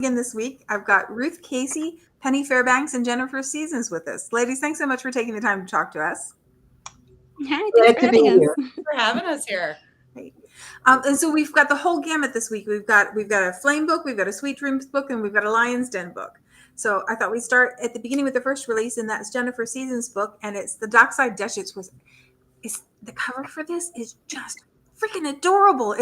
Again this week, I've got Ruth Casie, Penny Fairbanks, and Jennifer Seasons with us. Ladies, thanks so much for taking the time to talk to us. Hi, thanks for having us. For having us here. Great. And so we've got the whole gamut this week. We've got a flame book, we've got a sweet dreams book, and we've got a lion's den book. So I thought we'd start at the beginning with the first release, and that's Jennifer Seasons' book, and it's the Dockside Duchess. The cover for this is just freaking adorable.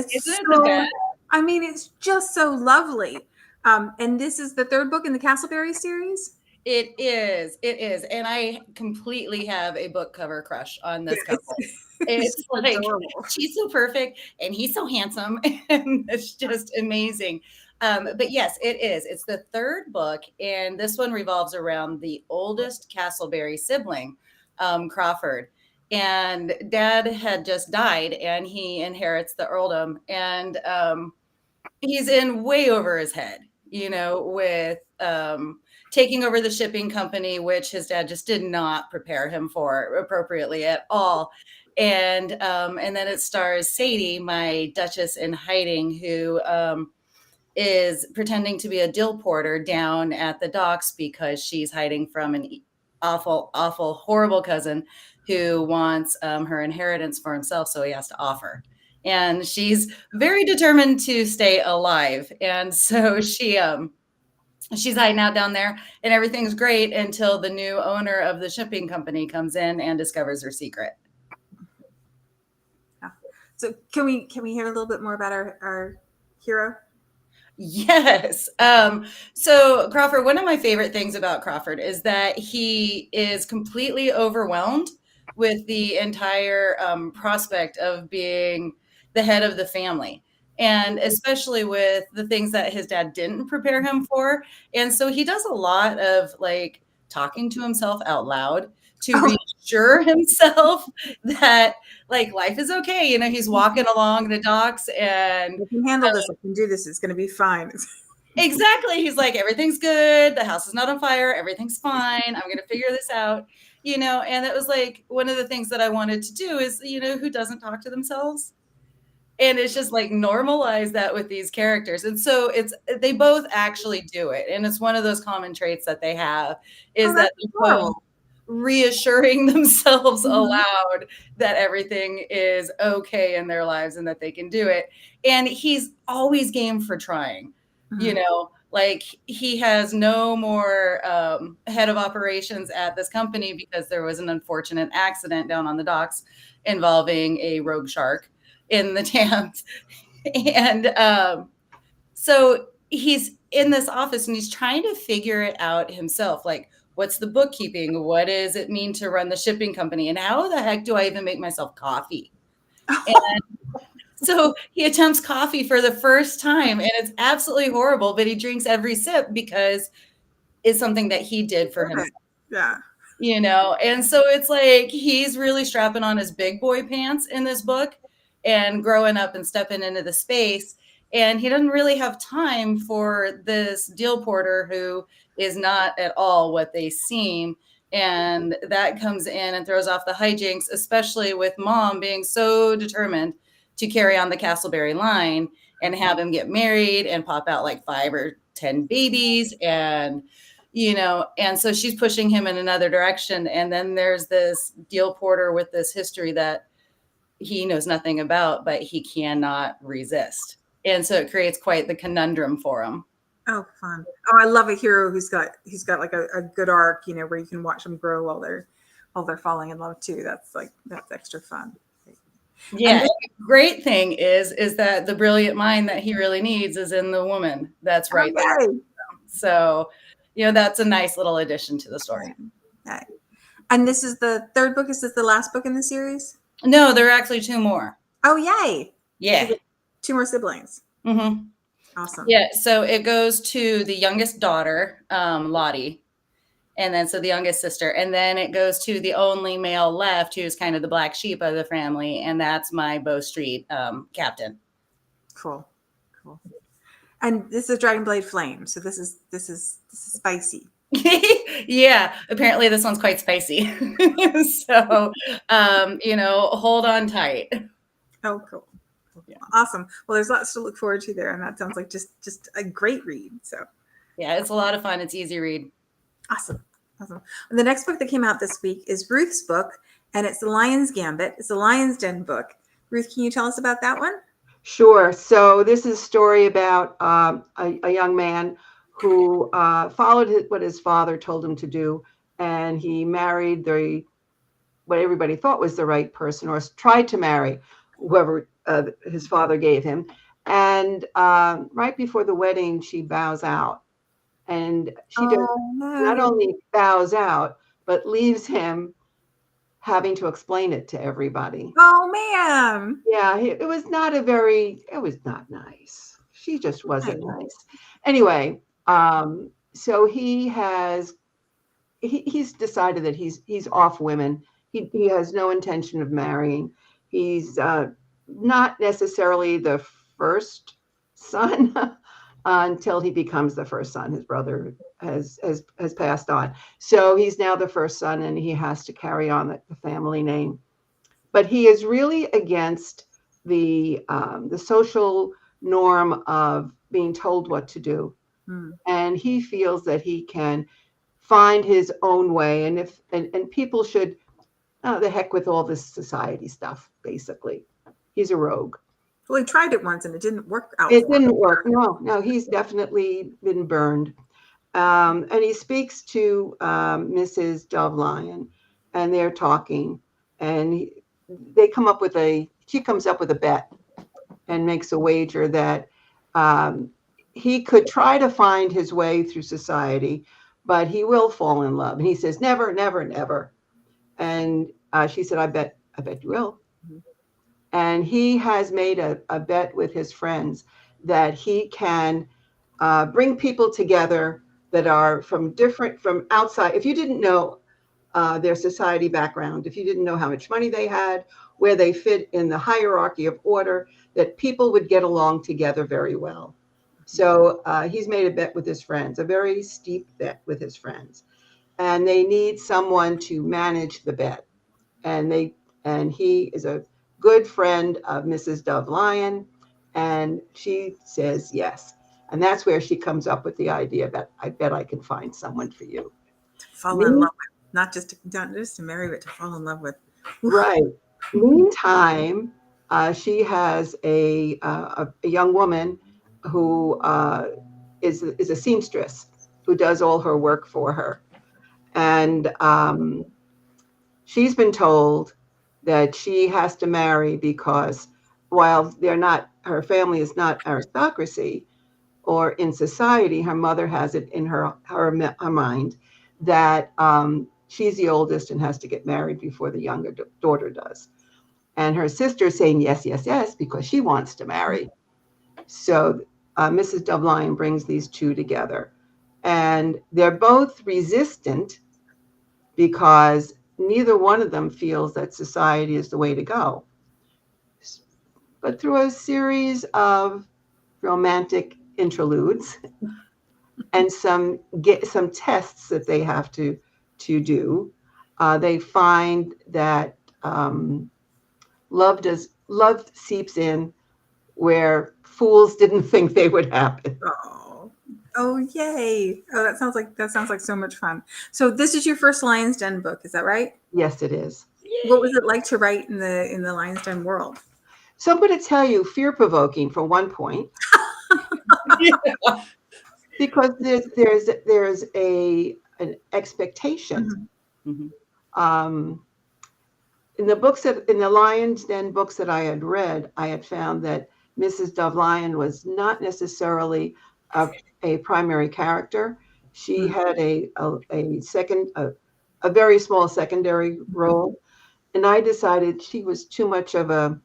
I mean, it's just so lovely. And this is the third book in the Castleberry series. It is. And I completely have a book cover crush on this couple. It's like, adorable. She's so perfect and he's so handsome and it's just amazing. But yes, it is. It's the third book, and this one revolves around the oldest Castleberry sibling, Crawford. And Dad had just died and he inherits the earldom, and he's in way over his head, with taking over the shipping company, which his dad just did not prepare him for appropriately at all. And then it stars Sadie, my Duchess in hiding, who is pretending to be a dill porter down at the docks because she's hiding from an awful, awful, horrible cousin who wants her inheritance for himself, so he has to offer. And she's very determined to stay alive. And so she's hiding out down there, and everything's great until the new owner of the shipping company comes in and discovers her secret. So can we hear a little bit more about our hero? Yes. So Crawford, one of my favorite things about Crawford is that he is completely overwhelmed with the entire prospect of being the head of the family, and especially with the things that his dad didn't prepare him for. And so he does a lot of like talking to himself out loud to reassure himself that like life is okay. He's walking along the docks and I can handle this. I can do this. It's going to be fine. Exactly. He's like, everything's good. The house is not on fire. Everything's fine. I'm going to figure this out, and it was like one of the things that I wanted to do is, who doesn't talk to themselves? And it's just like normalize that with these characters. And so they both actually do it. And it's one of those common traits that they have is that they're both reassuring themselves aloud that everything is okay in their lives and that they can do it. And he's always game for trying, like he has no more head of operations at this company because there was an unfortunate accident down on the docks involving a rogue shark in the Thames. And so he's in this office and he's trying to figure it out himself. Like, what's the bookkeeping? What does it mean to run the shipping company? And how the heck do I even make myself coffee? And so he attempts coffee for the first time, and it's absolutely horrible, but he drinks every sip because it's something that he did for himself. Yeah. And so it's like he's really strapping on his big boy pants in this book and growing up and stepping into the space. And he doesn't really have time for this deal porter who is not at all what they seem. And that comes in and throws off the hijinks, especially with Mom being so determined to carry on the Castleberry line and have him get married and pop out like 5 or 10 babies. And, and so she's pushing him in another direction. And then there's this deal porter with this history that he knows nothing about, but he cannot resist. And so it creates quite the conundrum for him. Oh, fun. Oh, I love a hero who's got like a good arc, where you can watch them grow while they're falling in love too. That's extra fun. Yeah. The great thing is that the brilliant mind that he really needs is in the woman that's right there. So, that's a nice little addition to the story. Okay. And this is the third book. Is this the last book in the series? No, there are actually 2 more. Oh, yay. Yeah. 2 more siblings. Mm-hmm. Awesome. Yeah. So it goes to the youngest daughter, Lottie. And then so the youngest sister. And then it goes to the only male left who's kind of the black sheep of the family. And that's my Bow Street captain. Cool. And this is Dragonblade Flame. So this is spicy. Yeah, apparently this one's quite spicy. So, hold on tight. Oh, cool. Yeah. Awesome. Well, there's lots to look forward to there, and that sounds like just a great read. So Yeah, it's a lot of fun. It's easy read. Awesome. Awesome. And the next book that came out this week is Ruth's book, and it's The Lion's Gambit. It's a Lion's Den book. Ruth, can you tell us about that one? Sure. So this is a story about a young man who followed what his father told him to do, and he married what everybody thought was the right person, or tried to marry whoever his father gave him. And right before the wedding, she bows out, and she not only bows out, but leaves him having to explain it to everybody. Oh, man. Yeah, it was not nice. She just wasn't nice. Anyway, so he's decided that he's off women. He has no intention of marrying. He's not necessarily the first son until he becomes the first son. His brother has passed on. So he's now the first son, and he has to carry on the family name. But he is really against the social norm of being told what to do. And he feels that he can find his own way. And people should, the heck with all this society stuff, basically. He's a rogue. Well, he tried it once and it didn't work out. It didn't work. No, he's definitely been burned. And he speaks to Mrs. Dove-Lion, and they're talking, and she comes up with a bet and makes a wager that he could try to find his way through society, but he will fall in love. And he says, never, never, never. And she said, I bet you will. And he has made a bet with his friends that he can bring people together that are from outside. If you didn't know their society background, if you didn't know how much money they had, where they fit in the hierarchy of order, that people would get along together very well. So he's made a bet with his friends, a very steep bet with his friends. And they need someone to manage the bet. And he is a good friend of Mrs. Dove-Lion, and she says yes. And that's where she comes up with the idea that I bet I can find someone for you. To fall in love with, not just to marry, but to fall in love with. Right. Meantime, she has a young woman who is a seamstress who does all her work for her. And she's been told that she has to marry because while her family is not aristocracy or in society, her mother has it in her mind that she's the oldest and has to get married before the younger daughter does. And her sister's saying yes, yes, yes, because she wants to marry. So Mrs. Dove-Lion brings these two together, and they're both resistant because neither one of them feels that society is the way to go. But through a series of romantic interludes and some tests that they have to do, they find that love seeps in where fools didn't think they would happen. Oh, yay. Oh, that sounds like so much fun. So this is your first Lion's Den book, is that right? Yes, it is. Yay. What was it like to write in the Lion's Den world? So I'm going to tell you, fear-provoking for one point. Because there's an expectation. Mm-hmm. In the Lion's Den books that I had read, I had found that Mrs. Dove-Lion was not necessarily a primary character. She had a very small secondary role, and I decided she was too much of a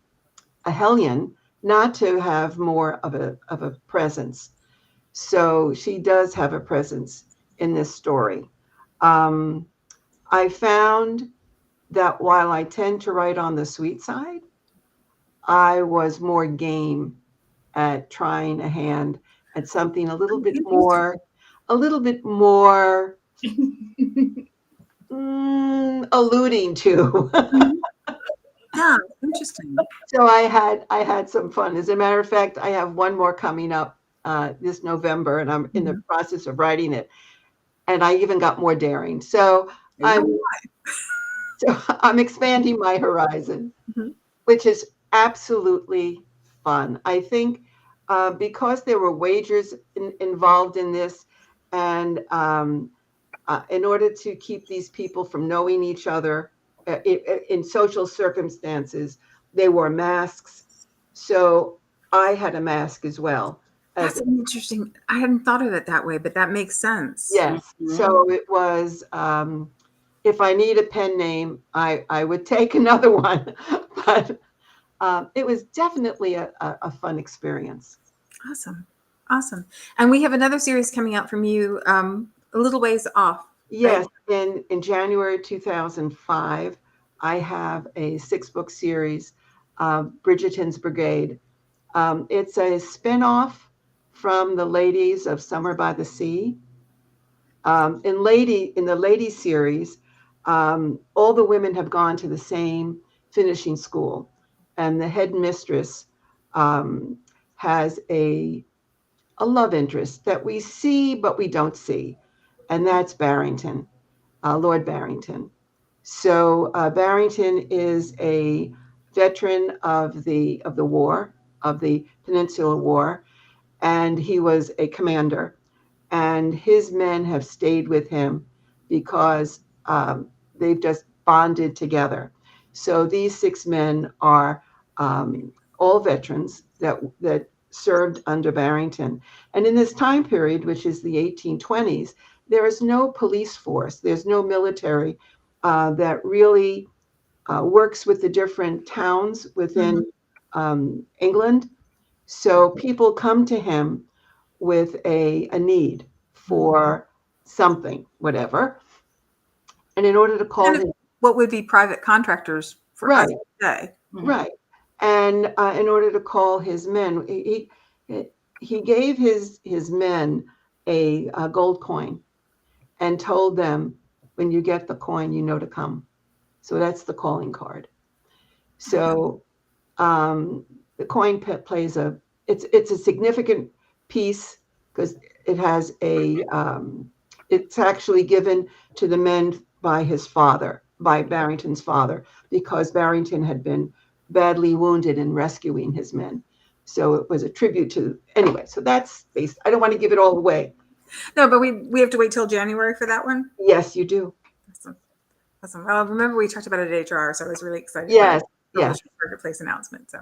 hellion not to have more of a presence. So she does have a presence in this story. I found that while I tend to write on the sweet side, I was more game at trying a hand at something a little bit more alluding to. Yeah, interesting. So I had some fun. As a matter of fact, I have one more coming up this November, and I'm in the process of writing it. And I even got more daring. So I'm expanding my horizon, which is absolutely fun. I think because there were wagers involved in this, and in order to keep these people from knowing each other in social circumstances, they wore masks. So I had a mask as well. That's interesting. I hadn't thought of it that way, but that makes sense. Yes. So it was, if I need a pen name, I would take another one. But it was definitely a fun experience. Awesome. Awesome. And we have another series coming out from you a little ways off. Yes. Right? In January 2005, I have a 6-book series, Bridgerton's Brigade. It's a spinoff from the Ladies of Summer by the Sea. In the lady series, all the women have gone to the same finishing school, and the headmistress has a love interest that we see but we don't see, and that's Barrington, Lord Barrington. So Barrington is a veteran of the war, of the Peninsular War, and he was a commander. And his men have stayed with him because they've just bonded together. So these 6 men are all veterans that served under Barrington. And in this time period, which is the 1820s, there is no police force. There's no military that really works with the different towns within England. So people come to him with a need for something, whatever. And in order to call him, what would be private contractors for us today. Right. And in order to call his men, he gave his men a gold coin and told them, when you get the coin, you know to come. So that's the calling card. So the coin plays it's a significant piece because it has it's actually given to the men by his father, by Barrington's father, because Barrington had been badly wounded in rescuing his men. So it was a tribute to, anyway, so that's based. I don't want to give it all away. No, but we have to wait till January for that one? Yes, you do. Awesome. Well, remember we talked about it at HR, so I was really excited. Yes, yes. Marketplace announcement. So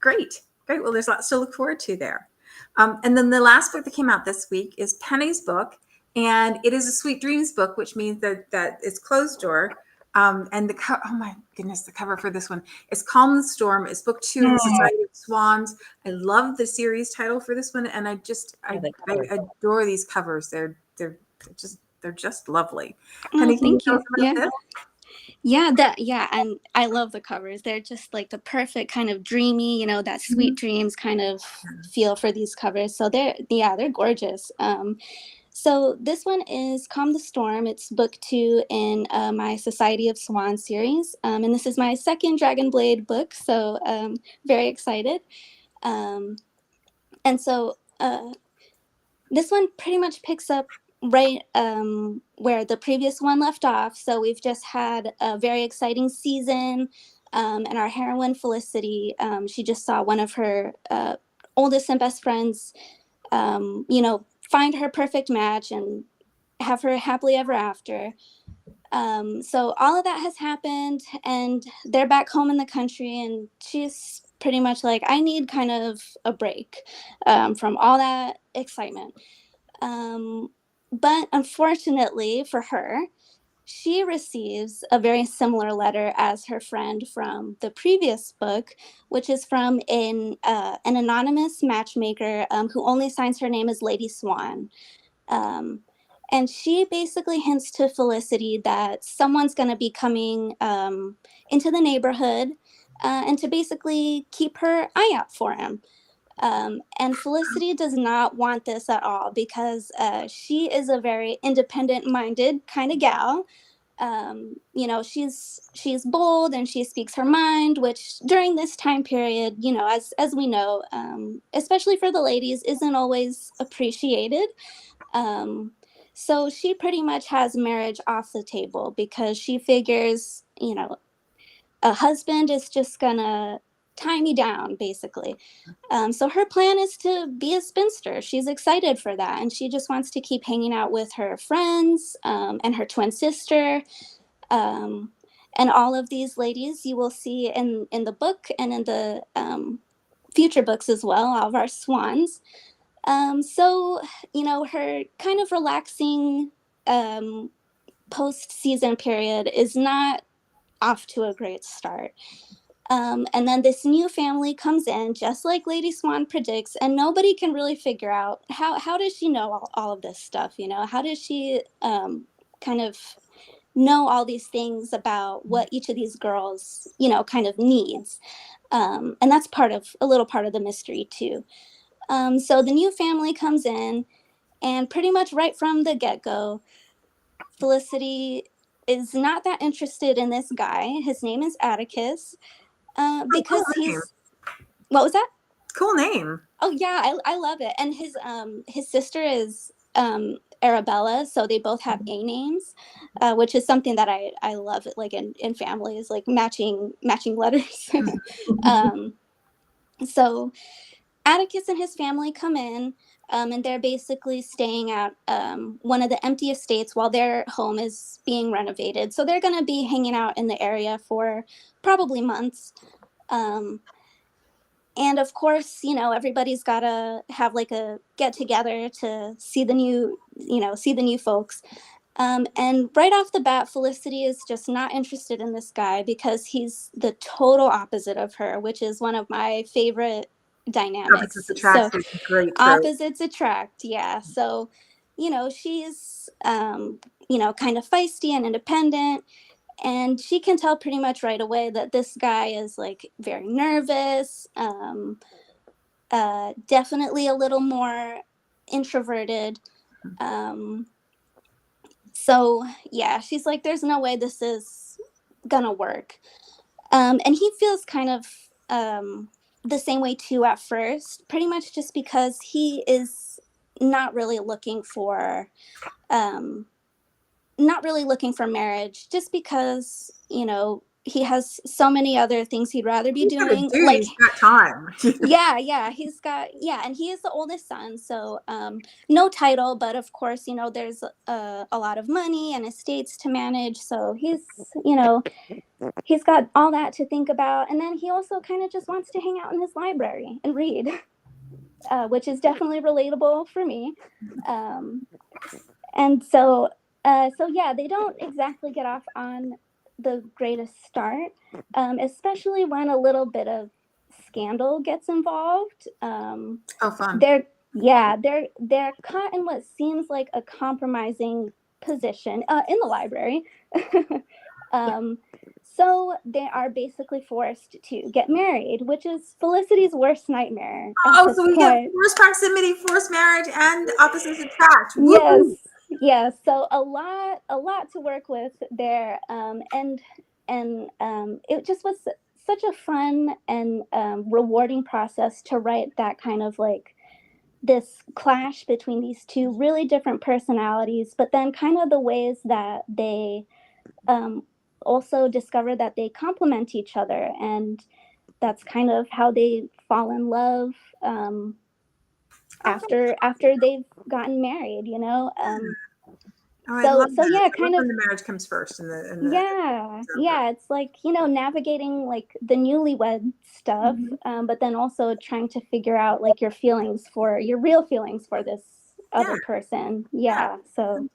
great. Well, there's lots to look forward to there. And then the last book that came out this week is Penny's book, and it is a Sweet Dreams book, which means that it's closed door. And oh my goodness, the cover for this one is Calm the Storm. It's book 2 in the Society of Swans. I love the series title for this one, and I adore these covers. They're just lovely. Penny, thank you. Yeah, and I love the covers. They're just like the perfect kind of dreamy, that sweet dreams kind of feel for these covers. So they're gorgeous. So this one is Calm the Storm. It's book 2 in my Society of Swan series. And this is my second Dragonblade book, so very excited. And so this one pretty much picks up right where the previous one left off. So we've just had a very exciting season. And our heroine, Felicity, she just saw one of her oldest and best friends, find her perfect match and have her happily ever after. So all of that has happened, and they're back home in the country, and she's pretty much like, I need kind of a break from all that excitement. But unfortunately for her, she receives a very similar letter as her friend from the previous book, which is from an anonymous matchmaker who only signs her name as Lady Swan. And she basically hints to Felicity that someone's going to be coming into the neighborhood and to basically keep her eye out for him. And Felicity does not want this at all because she is a very independent-minded kind of gal. You know, she's bold and she speaks her mind, which during this time period, you know, as we know, especially for the ladies, isn't always appreciated. So she pretty much has marriage off the table because she figures, you know, a husband is just gonna tie me down, basically. So her plan is to be a spinster. She's excited for that, and she just wants to keep hanging out with her friends, and her twin sister, um, and all of these ladies you will see in the book and in the future books as well, all of our swans. So, you know, her kind of relaxing post-season period is not off to a great start. And then this new family comes in, just like Lady Swan predicts, and nobody can really figure out how does she know all of this stuff, you know? How does she kind of know all these things about what each of these girls, you know, kind of needs? And that's a little part of the mystery too. So the new family comes in, and pretty much right from the get-go, Felicity is not that interested in this guy. His name is Atticus, because cool name. what was that? Cool name. Oh yeah, I love it. And his sister is Arabella, so they both have A names, which is something that I love, like in families, like matching letters. So Atticus and his family come in, and they're basically staying at one of the empty estates while their home is being renovated. So they're going to be hanging out in the area for probably months. And of course, you know, everybody's got to have like a get together to see the new folks. And right off the bat, Felicity is just not interested in this guy because he's the total opposite of her, which is one of my favorite dynamics. Opposites attract is great. Opposites attract, yeah. So, you know, she's, you know, kind of feisty and independent. And she can tell pretty much right away that this guy is like very nervous, definitely a little more introverted. So yeah, she's like, there's no way this is gonna work. And he feels kind of the same way too at first, pretty much just because he is not really looking for marriage, just because, you know, he has so many other things he'd rather be doing. Like, he's got time. yeah, and he is the oldest son, so no title, but of course, you know, there's a lot of money and estates to manage, so he's, you know, he's got all that to think about. And then he also kind of just wants to hang out in his library and read, which is definitely relatable for me. And so yeah, they don't exactly get off on the greatest start, especially when a little bit of scandal gets involved. Oh, fun. They're caught in what seems like a compromising position in the library. So they are basically forced to get married, which is Felicity's worst nightmare. Oh, so we get forced proximity, forced marriage, and opposites attract. Yes. So a lot to work with there, and it just was such a fun and rewarding process to write that kind of like this clash between these two really different personalities, but then kind of the ways that they also discover that they complement each other, and that's kind of how they fall in love after they've gotten married, you know. So yeah, kind of the marriage comes first yeah, it's like, you know, navigating like the newlywed stuff, but then also trying to figure out like your real feelings for this other person. So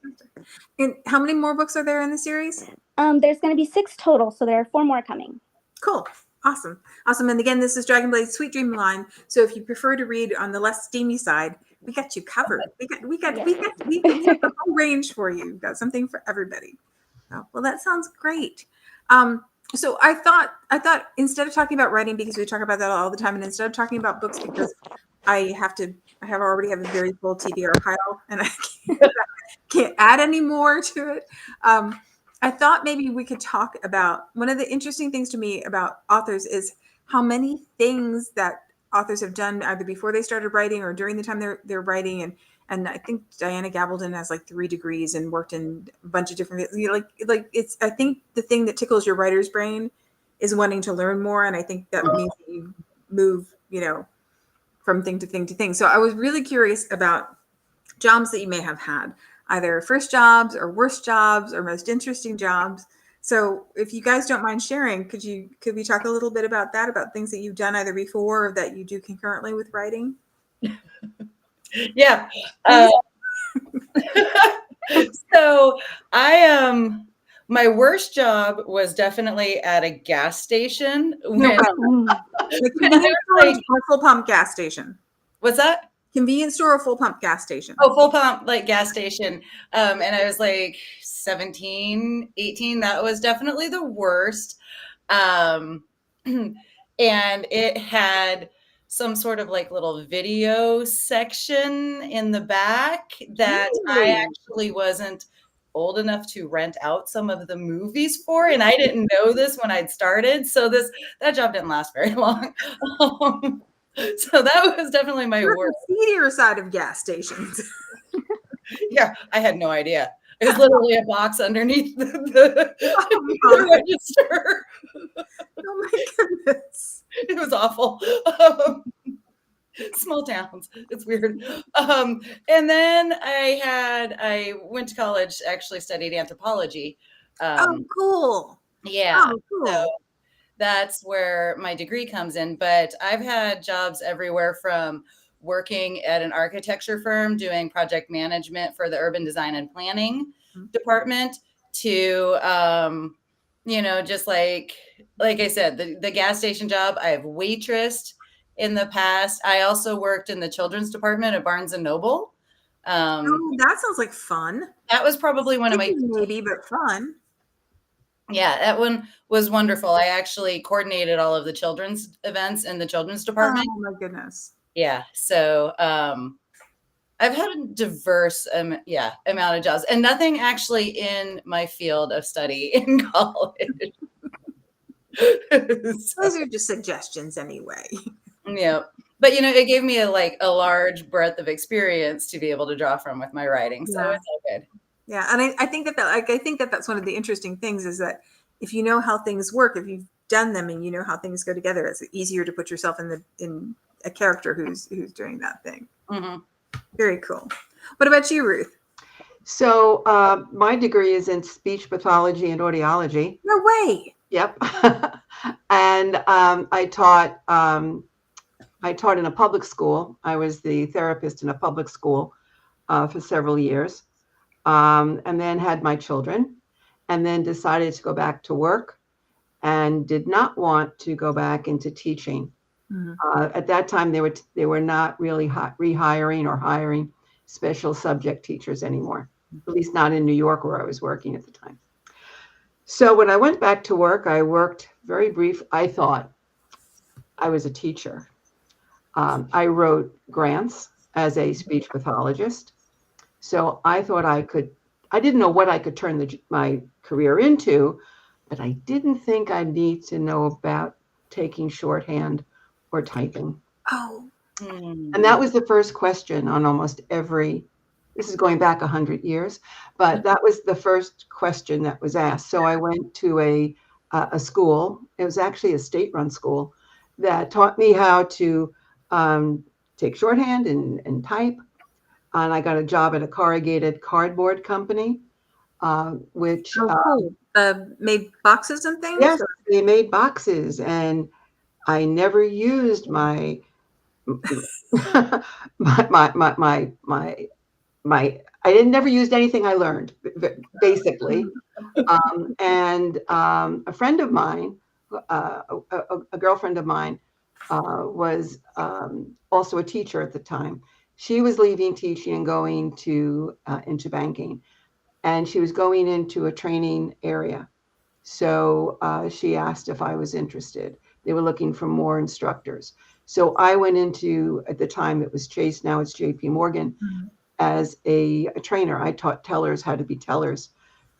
and how many more books are there in the series? There's going to be 6 total, so there are 4 more coming. Cool. Awesome. And again, this is Dragonblade Sweet Dream line. So if you prefer to read on the less steamy side, we got you covered. We got the whole range for you. We've got something for everybody. Oh, well, that sounds great. So I thought instead of talking about writing, because we talk about that all the time, and instead of talking about books, because I already have a very full TBR pile, and I can't add any more to it. I thought maybe we could talk about one of the interesting things to me about authors is how many things that authors have done either before they started writing or during the time they're writing. And I think Diana Gabaldon has like 3 degrees and worked in a bunch of different, like it's, I think the thing that tickles your writer's brain is wanting to learn more. And I think that means that you move, from thing to thing to thing. So I was really curious about jobs that you may have had, either first jobs or worst jobs or most interesting jobs. So if you guys don't mind sharing, could we talk a little bit about that, about things that you've done either before or that you do concurrently with writing? Yeah. So my worst job was definitely at a gas station. No problem. The convenience store or full pump gas station? What's that? Convenience store or full pump gas station? Oh, full pump, like gas station. And I was like 17, 18. That was definitely the worst. And it had some sort of like little video section in the back that I actually wasn't old enough to rent out some of the movies for. And I didn't know this when I'd started. So that job didn't last very long. So that was definitely my worst. The seedier side of gas stations. Yeah, I had no idea. It was literally a box underneath the register. Oh my goodness. It was awful. Small towns. It's weird. And then I went to college, actually studied anthropology. Oh, cool. Yeah. Oh, cool. So that's where my degree comes in. But I've had jobs everywhere from working at an architecture firm doing project management for the urban design and planning department to, just like I said, the gas station job. I have waitressed in the past. I also worked in the children's department at Barnes and Noble. That sounds like fun. That was probably one of my maybe, but fun. Yeah, that one was wonderful. I actually coordinated all of the children's events in the children's department. Oh my goodness. Yeah. So I've had a diverse amount of jobs, and nothing actually in my field of study in college. Those are just suggestions anyway. Yeah. But it gave me a large breadth of experience to be able to draw from with my writing. So it's all good. Yeah, and I think that's one of the interesting things is that if you know how things work, if you've done them and you know how things go together, it's easier to put yourself in a character who's doing that thing. Mm-hmm. Very cool. What about you, Ruth? So my degree is in speech pathology and audiology. No way. Yep. And I taught in a public school. I was the therapist in a public school for several years. And then had my children, and then decided to go back to work and did not want to go back into teaching. Mm-hmm. At that time, they were not really rehiring or hiring special subject teachers anymore, at least not in New York where I was working at the time. So when I went back to work, I worked very brief. I thought I was a teacher. I wrote grants as a speech pathologist. So I thought I didn't know what I could turn my career into, but I didn't think I'd need to know about taking shorthand or typing. Oh. And that was the first question on almost this is going back 100 years, but that was the first question that was asked. So I went to a school. It was actually a state-run school that taught me how to take shorthand and type. And I got a job at a corrugated cardboard company, which made boxes and things. Yes, they made boxes, and I never used my I never used anything I learned, basically. And a friend of mine, a girlfriend of mine, was also a teacher at the time. She was leaving teaching and going into banking, and she was going into a training area. So she asked if I was interested. They were looking for more instructors. So I went into, at the time it was Chase, now it's JP Morgan, as a trainer. I taught tellers how to be tellers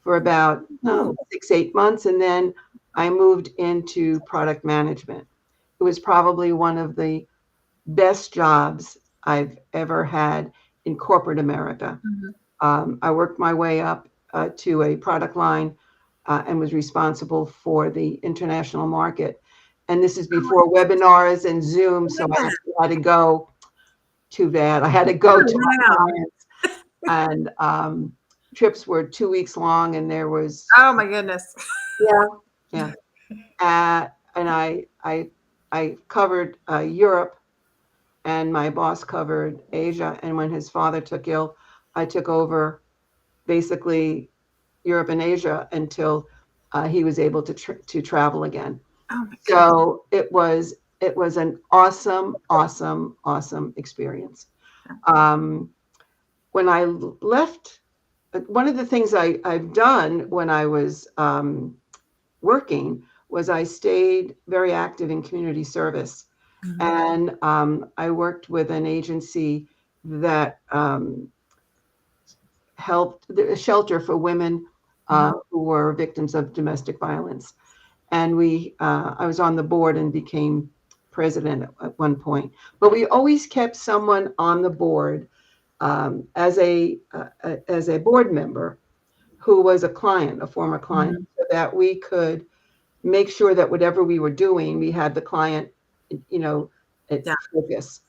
for about Oh. 6-8 months, and then I moved into product management. It was probably one of the best jobs I've ever had in corporate America. I worked my way up to a product line and was responsible for the international market. And this is before webinars and Zoom, so I actually had to go. Too bad. I had to go to my clients, and trips were 2 weeks long, and there was Oh my goodness. yeah. And I covered Europe, and my boss covered Asia. And when his father took ill, I took over basically Europe and Asia until he was able to travel again. Oh my goodness. So it was an awesome experience. When I left, one of the things I've done when I was working was I stayed very active in community service. And I worked with an agency that helped a shelter for women who were victims of domestic violence. And I was on the board and became president at one point. But we always kept someone on the board as a board member who was a client, a former client, so that we could make sure that whatever we were doing, we had the client, at focus.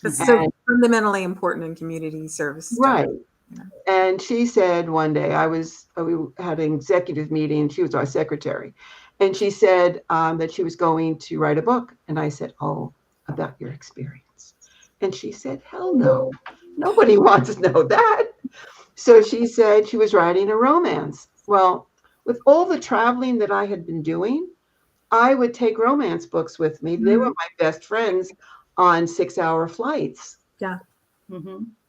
That's so fundamentally important in community service stuff. Right. And she said one day, we had an executive meeting, and she was our secretary. And she said that she was going to write a book. And I said, oh, about your experience. And she said, hell no, nobody wants to know that. So she said she was writing a romance. Well, with all the traveling that I had been doing, I would take romance books with me. They were my best friends on 6-hour flights. Yeah.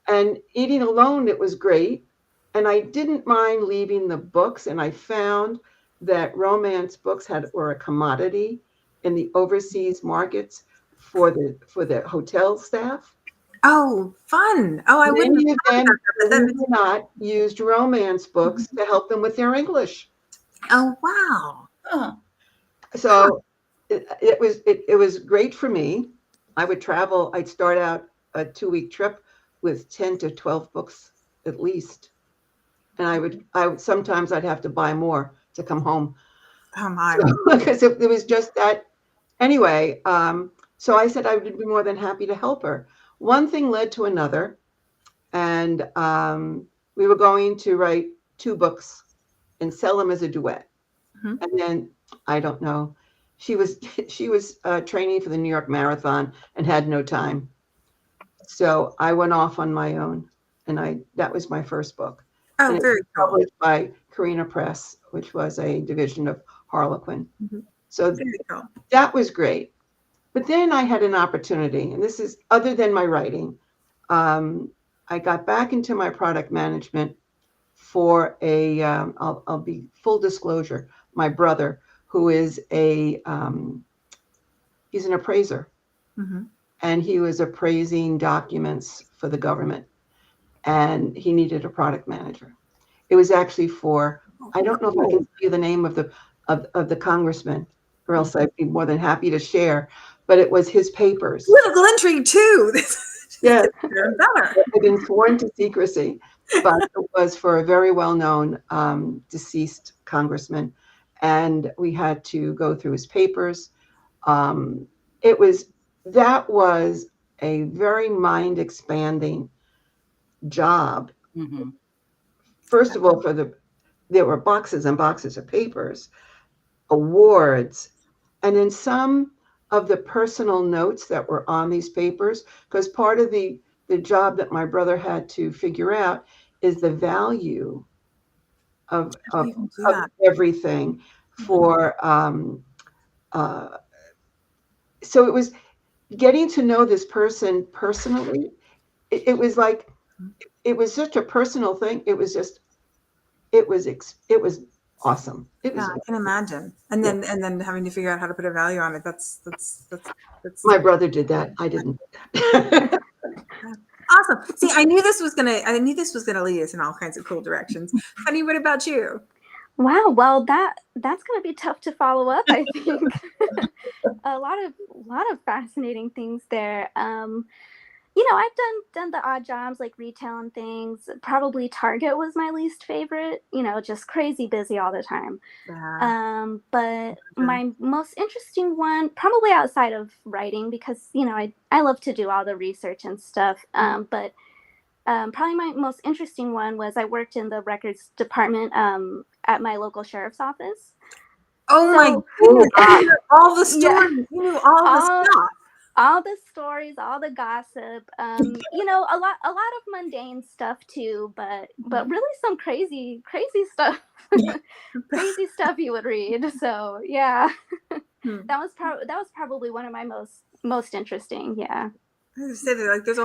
And eating alone, it was great. And I didn't mind leaving the books. And I found that romance books were a commodity in the overseas markets for the hotel staff. Oh, fun. Oh, I wouldn't Many have of thought them, about that. believe it or not, used romance books to help them with their English. Oh, wow. So it was great for me. I would travel. I'd start out a 2-week trip with 10 to 12 books at least. And I would sometimes I'd have to buy more to come home. Oh my. Because it was just that. Anyway, so I said I would be more than happy to help her. One thing led to another, and we were going to write 2 books and sell them as a duet. And then I don't know, she was training for the New York Marathon and had no time. So I went off on my own, and that was my first book. Oh, and very cool. Published by Carina Press, which was a division of Harlequin. So Very cool. that was great. But then I had an opportunity, and this is other than my writing. I got back into my product management for I'll be full disclosure, my brother, who is he's an appraiser. And he was appraising documents for the government, and he needed a product manager. It was actually for, I don't know if I can tell you the name of the congressman, or else I'd be more than happy to share, but it was his papers. Political intrigue too. Yeah, Better. I've been sworn to secrecy, but it was for a very well-known deceased congressman, and we had to go through his papers. That was a very mind-expanding job. First of all, there were boxes and boxes of papers, awards, and then some of the personal notes that were on these papers, because part of the job that my brother had to figure out is the value of everything for so it was getting to know this person personally. It was like, it was such a personal thing. It was awesome. I can imagine. And then having to figure out how to put a value on it. That's my brother did that. I didn't. Awesome. See, I knew this was gonna lead us in all kinds of cool directions. Penny, what about you? Wow. Well, that's going to be tough to follow up, I think. A lot of fascinating things there. I've done the odd jobs like retail and things. Probably Target was my least favorite. Just crazy busy all the time. Yeah. But my most interesting one, probably outside of writing, because I love to do all the research and stuff. But probably my most interesting one was I worked in the records department at my local sheriff's office. Oh my So goodness! You knew all the yeah, stories. You knew all the all stuff. all the stories, all the gossip, a lot of mundane stuff too, but really some crazy stuff, crazy stuff you would read. So yeah, Hmm. that was probably one of my most interesting. Yeah. I just said that, like there's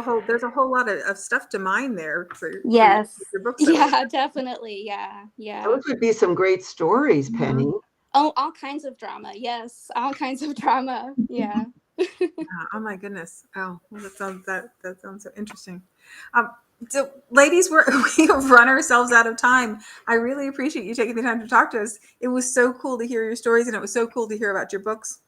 a whole lot of stuff to mine there for Yes. your books. Yeah, definitely. Yeah. Yeah. Those would be some great stories, Penny. Oh, all kinds of drama. Yes, all kinds of drama. Yeah. Oh my goodness! Oh, well, that sounds so interesting. So, ladies, we have run ourselves out of time. I really appreciate you taking the time to talk to us. It was so cool to hear your stories, and it was so cool to hear about your books.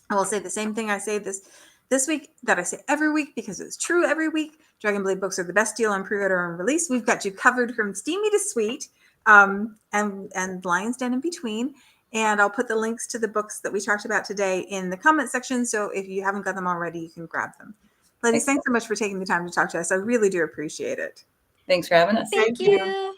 I will say the same thing I say this week that I say every week because it's true every week. Dragonblade books are the best deal on pre-order and release. We've got you covered from steamy to sweet, and Lion's Den in between. And I'll put the links to the books that we talked about today in the comment section. So if you haven't got them already, you can grab them. Ladies, thanks so much for taking the time to talk to us. I really do appreciate it. Thanks for having us. Thank Thank you. you.